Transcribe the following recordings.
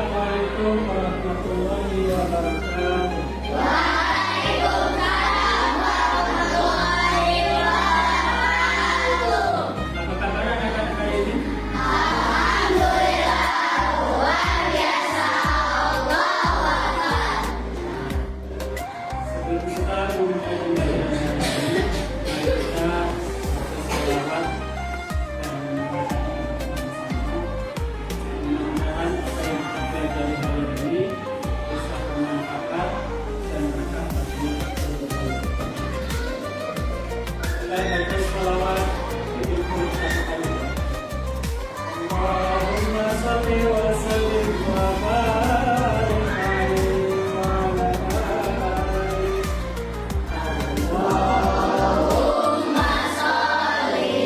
Assalamualaikum warahmatullahi wabarakatuh. Waalaikumsalam warahmatullahi wabarakatuh. Apa kabarnya anak-anak ini? Alhamdulillah, luar biasa. Allahu Akbar. Sebelum kita memulai pembelajaran hari ini, mari kita berselawat dan membaca bersama-sama. Mudah-mudahan apa yang kita pelajari hari ini bisa bermanfaat dan berkah bagi kita semua. Kita baca selawat itu satu kali. Allahumma shalli wa sallim wa barik alaihi wa ala alihi. Allahumma sholli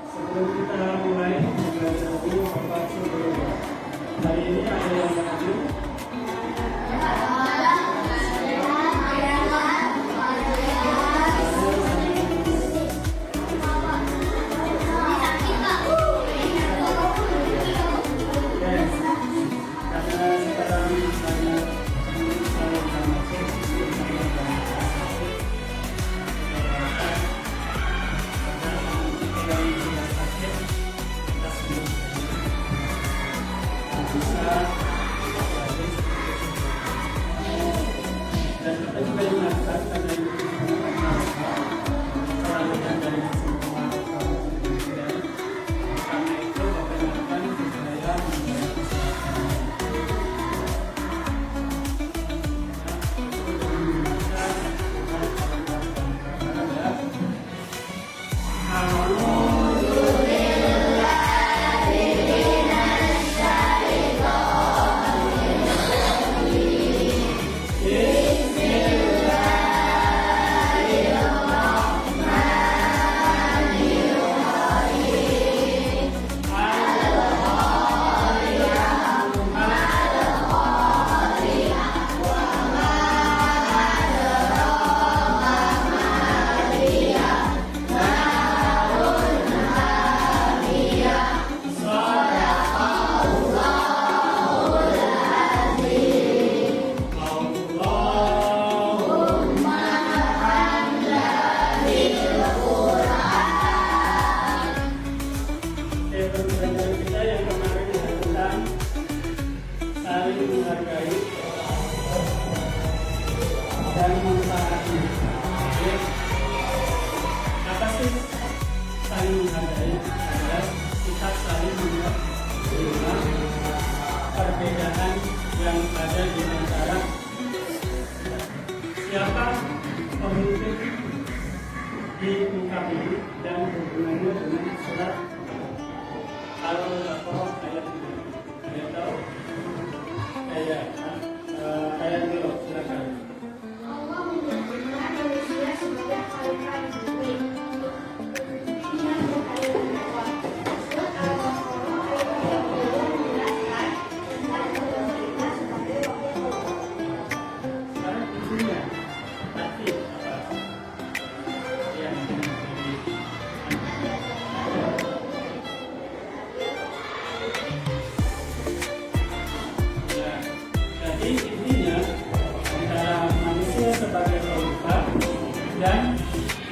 Sebelum kita mulai belajar dulu Bapak sebelumnya. Hari ini ada yang maju. Karena sekarang banyak yang masuk yang sudah sakit kita sembuh bisa dan kita juga dimaksud karena itu selanjutnya dari semua karena itu Bapak lakukan supaya pembelajaran kita yang kemarin tentang saling menghargai dan mentaati. Oke. Apa sih saling menghargai? Adalah kita saling menerima perbedaan yang ada di antara siapa pemimpin di muka bumi dan hubungannya dengan surat Al-Baqarah ayat 3. Ada tahu? Ayat dulu, silakan. Allah menjadikan manusia sebagai khalifah di bumi untuk kepentingan dan keadilan Allah. Surat Al-Baqarah ayat 30 menjelaskan tentang tugas kita sebagai wakil Allah. Sekarang isinya tadi apa? Yang sebagai khalifah, dan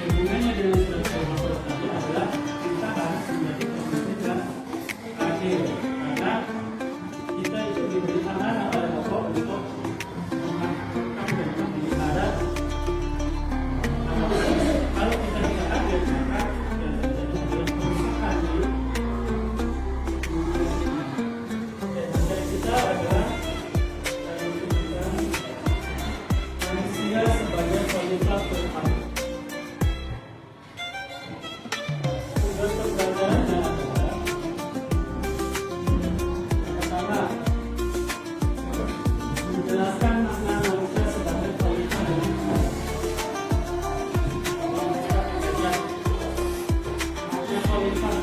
hubungannya dengan surat Al-Baqarah tadi adalah kita harus menjadi pemimpin yang adil, karena kita itu diberi amanah oleh Allah untuk memakamkan dan memelihara. Kalau kita tidak adil, maka yang terjadi adalah kerusakan di dan kita adalah manusia sebagai khalifah Tuhan. Tugas pembelajarannya adalah pertama, menjelaskan makna manusia sebagai khalifah dan makna khalifah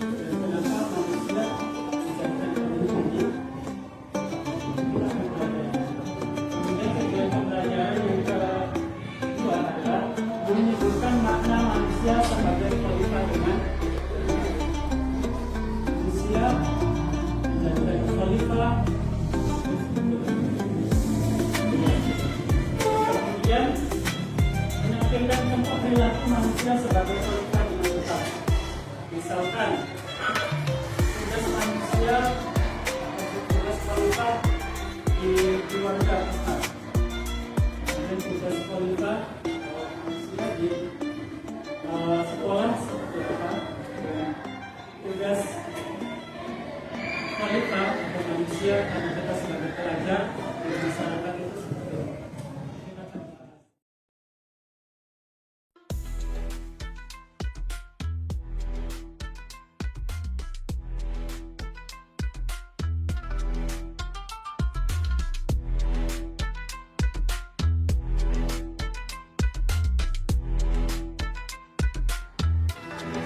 itu kenapa manusia dijadikan pemimpin. Kemudian kegiatan pembelajaran yang kedua adalah menyebutkan makna manusia sebagai khalifah dengan manusia menjadikan khalifah. Kemudian menampilkan contoh perilaku manusia sebagai khalifah dengan tetap. Misalkan tugas manusia atau tugas khalifah di keluarga besar, kemudian tugas khalifah manusia di sekolah seperti apa, tugas khalifah atau manusia karena kita sebagai pelajar di masyarakat itu seperti apa. Kita akan bahas.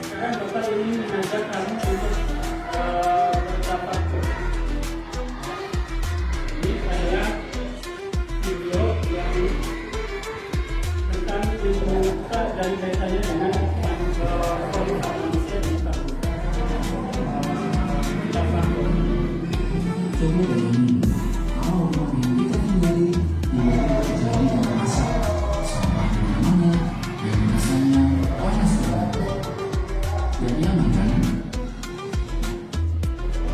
Sekarang Bapak ingin mengajak kamu untuk bertafakkur. Ini adalah video yang tentang ilmu kita dan kaitannya dengan khalifah manusia di tahun. Tafakkur. Coba bayangin, kalau rumah yang kita tinggali tiba-tiba terjadi yang masak, sampah di mana-mana, dan rasanya panas banget. Gak nyaman kan?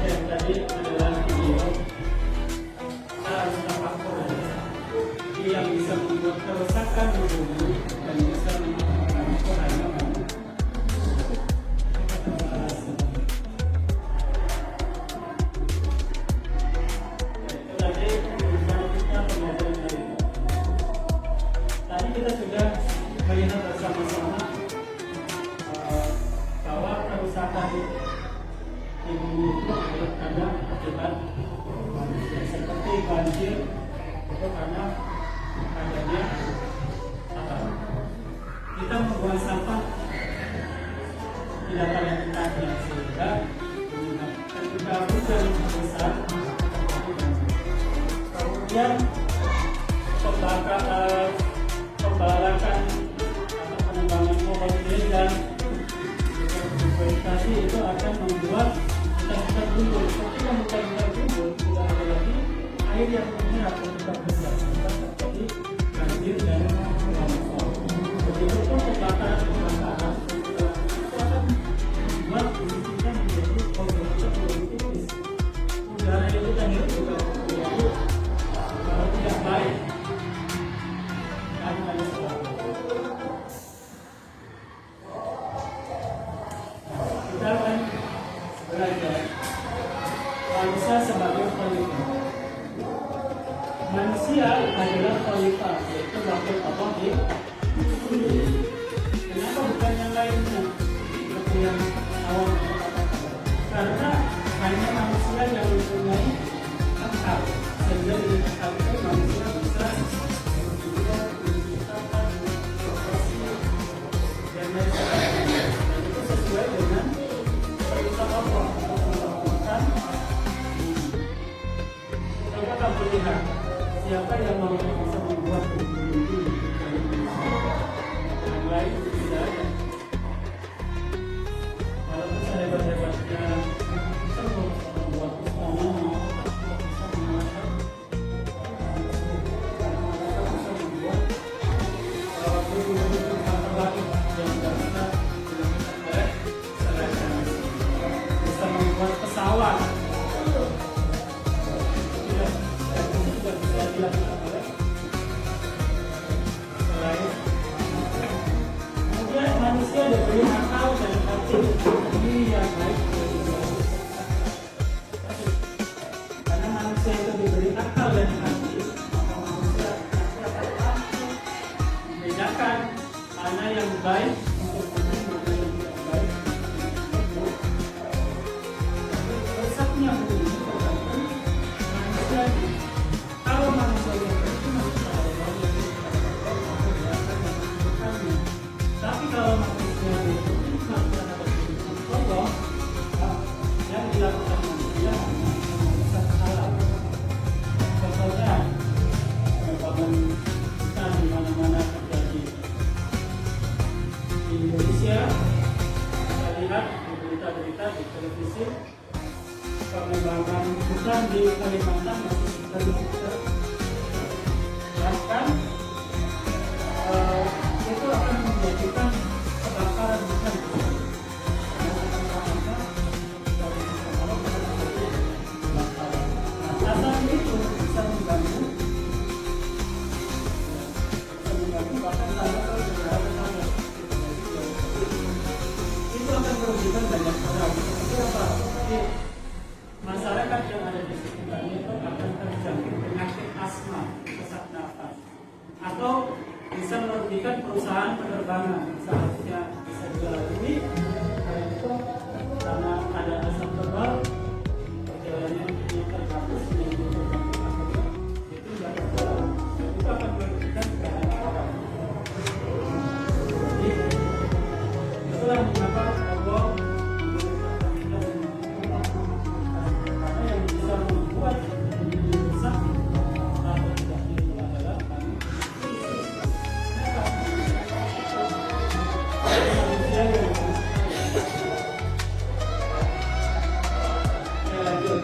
Ya, tadi adalah video harus tafakkur ya. Ini yang bisa membuat kerusakan di bumi dan bisa menyebabkan kehancuran. Kita bahas. Itu tadi pembicaraan kita pembelajaran dari itu. Tadi kita sudah melihat bersama-sama bahwa kerusakan di bumi itu adalah karena akibat manusia. Seperti banjir itu karena adanya apa? Kita membuang sampah tidak pada tempatnya sehingga menyebabkan ketika hujan besar. Kemudian pembalakan atau penambangan pohon ilegal vegetasi itu akan membuat hutan-hutan gugur. Ketika hutan-hutan gugur, tidak ada lagi air yang menyerap ke hutan besar, maka terjadi banjir dan longsor. Begitu pun kebakaran itu akan membuat bumi kita menjadi tipis. Udara yang kita hirup juga menjadi tidak baik. Karena ada sebab. Kita akan belajar manusia sebagai khalifah. Manusia adalah khalifah, yaitu wakil Allah di bumi. Kenapa bukan yang lainnya? Seperti yang awal kita katakan. Karena hanya manusia yang mempunyai akal, sehingga dengan akal itu manusia bisa berpikir, menciptakan, beroperasi, dan lain sebagainya. Dan itu sesuai dengan perintah Allah untuk melakukan. Coba kamu lihat siapa yang mau bisa membuat bumi ini dari manusia. Yang lain tidak ada. Walaupun sehebat-hebatnya bisa membuat istana, bisa mengalahkan dilakukan oleh selain. Kemudian manusia diberi akal dan hati. Ini yang baik. Karena manusia itu diberi akal dan hati, maka manusia dapat membedakan mana yang baik untuk diri, mana yang tidak baik. Rusaknya bumi tergantung manusia. Kalau manusia yang bercuma tapi kalau manusia yang berhikmat terhadap Allah, yang dilakukan manusia merusak alam. Contohnya, penerbangan kita di mana-mana terjadi. Di Indonesia, kita lihat di berita-berita di televisi, penerbangan hutan di Kalimantan masih terus. Bahkan itu akan menjadikan kebakaran hutan. Asap itu bisa mengganggu bahkan kalau tetangga. Itu akan merugikan banyak orang. Seperti apa? Seperti masyarakat yang ada di sekitarnya itu akan terjangkit penyakit asma, sesak nafas, atau bisa merugikan perusahaan penerbangan. Seharusnya bisa dilalui, karena itu karena ada asap tebal, perjalanan yang terhapus yang terganggu, itu tidak berjalan. Itu akan merugikan banyak orang. Jadi itulah mengapa Allah memberikan kita karena yang bisa membuat ini rusak atau tidak itu adalah manusia yang lanjut.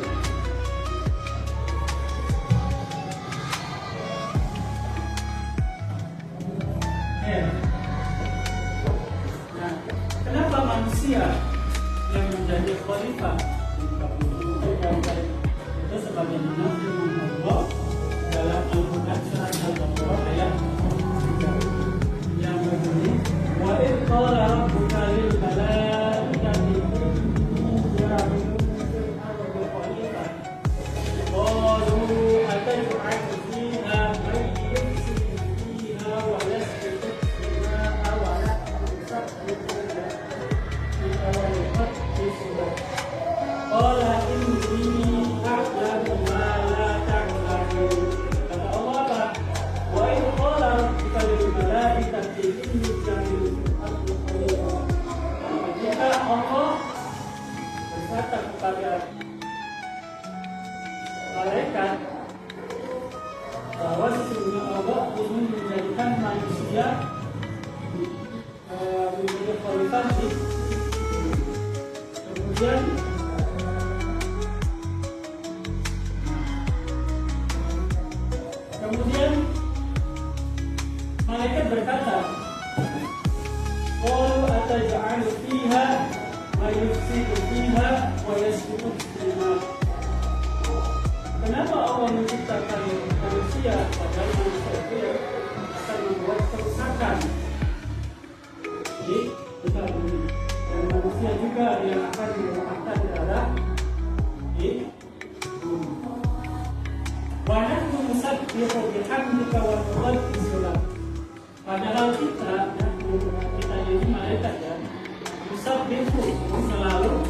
Nah, kenapa manusia yang menjadi khalifah di muka bumi itu sebagaimana firman Allah dalam Al-Quran surat Al-Baqarah ayat 3 yang berbunyi wa idh qala rabbuka lil malaikati inni ja'ilun fil ardi khalifah qalu ataj'alu fiha man yufsidu fiha wa yasfiku dima'a wa nahnu nusabbihu bika wa nuqaddisu lak qala inni a'lamu ma la ta'lamun. Kata Allah apa? Wa idh qala rabbuka lil malaikati inni ja'ilun fil ardi khalifah. Ketika Allah berkata kepada malaikat bahwa sesungguhnya Allah ingin menjadikan manusia menjadi khalifah di kemudian malaikat berkata, qalu ataj'alu fiha ma yufsidu fiha wa yasfiku dima'a. Kenapa Allah menciptakan manusia padahal manusia itu yang akan membuat kerusakan di muka bumi, dan manusia juga yang akan merupakan darah di bumi. Wa nahnu nusabbihu bihamdika wa nuqaddisu lak. Padahal kita ini malaikat ya, nusabbihu selalu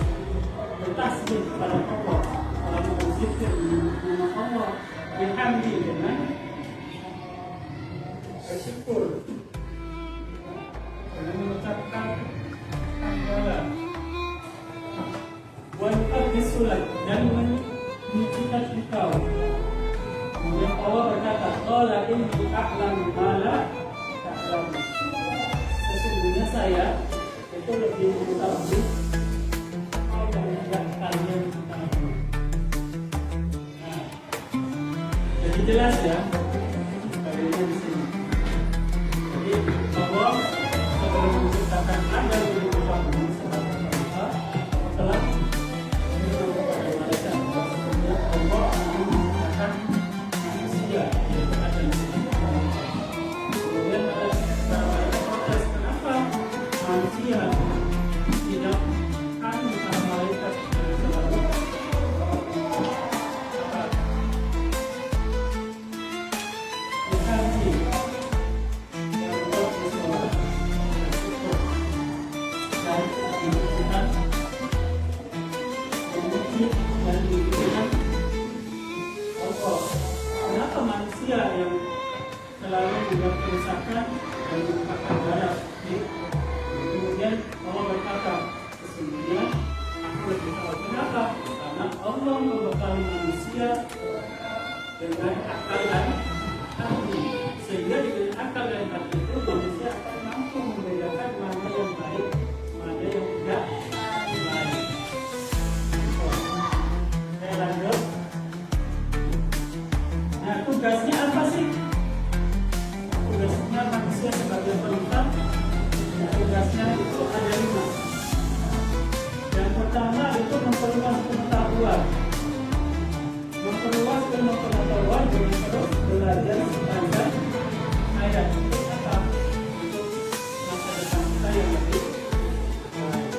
bertasbih kepada Allah, selalu berzikir nama Allah, bihamdi dengan bersyukur, dengan mengucapkan hamdalah, wa nuqaddisu lak, dan menyucikan engkau. Kemudian Allah berkata, qala inni a'lamu ma la ta'lamun. Sesungguhnya saya itu lebih mengetahui apa yang tidak kalian ketahui. Nah, jadi jelas ya bagiannya di sini. Jadi Allah sebelum menciptakan Adam di muka bumi sebagai manusia telah menyuruh kepada malaikat. Allah menciptakan manusia manusia yang selalu membuat kerusakan dan menumpahkan darah. Kemudian Allah berkata, sesungguhnya aku lebih tahu. Kenapa? Karena Allah membekali manusia dengan akal dan hati, sehingga dengan akal dan hati itu manusia akan mampu membedakan mana yang baik, mana yang tidak baik. Saya lanjut. Nah, tugasnya apa sih? Tugasnya manusia sebagai pelengkap. Tugasnya itu ada 5. Yang pertama itu memperluas pengetahuan. Memperluas pengetahuan dengan terus belajar sepanjang ayat. Itu apa? Untuk masa depan kita yang lebih baik.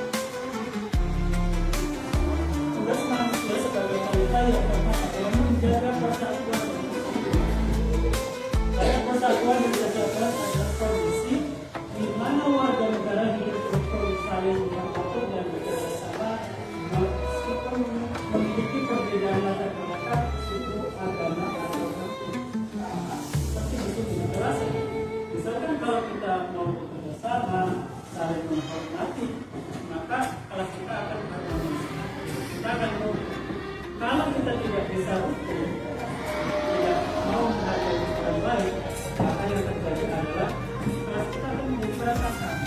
Tugas manusia sebagai pelengkap yang pertama adalah menjaga persatuan. Karena persatuan berdasarkan adalah kondisi di mana warga negara hidup rukun saling mengatur dan bekerjasama meskipun memiliki perbedaan latar belakang, suku, agama, atau seperti itu dijelaskan. Misalkan kalau kita mau bekerjasama, saling menghormati, maka kelas kita akan harmonis. Kita akan kalau kita tidak bisa rukun, tidak mau menghargai orang baik, maka yang terjadi adalah kelas kita akan menjadi berantakan.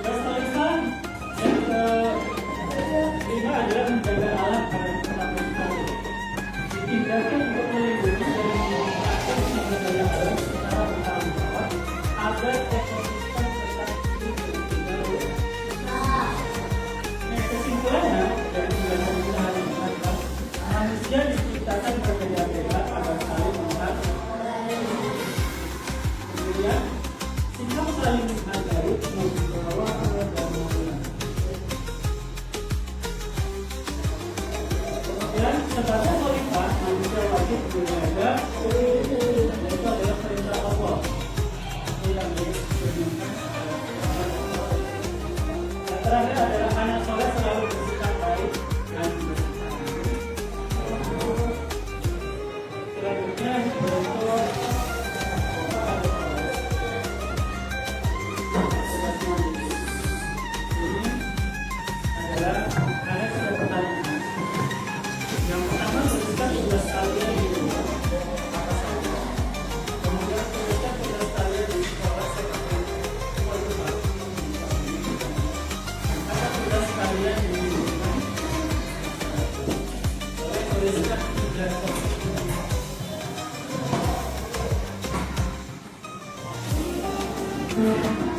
Tugas pelengkap yang kelima adalah menjaga alam pada tempat kita. Ditinggalkan untuk melindungi dan memanfaatkan sumber daya alam secara bertanggung jawab agar ekosistem tetap hidup dan terjaga. Kesimpulannya dari penjelasan hari ini adalah manusia diciptakan berbeda-beda agar saling menghargai. Kemudian sikap saling menghargai membawa dan kemudian sebagai khalifah manusia wajib menjaga itu adalah perintah Allah. Yang terakhir adalah anak soleh selalu bersikap baik dan bersikap baik. Selanjutnya bentuk ini adalah ada 3 pertanyaan. Yang pertama, tuliskan tugas kalian di rumah apa saja. Kemudian tuliskan tugas kalian di sekolah seperti apa tugas kalian di rumah. Boleh tuliskan tugas tersebut.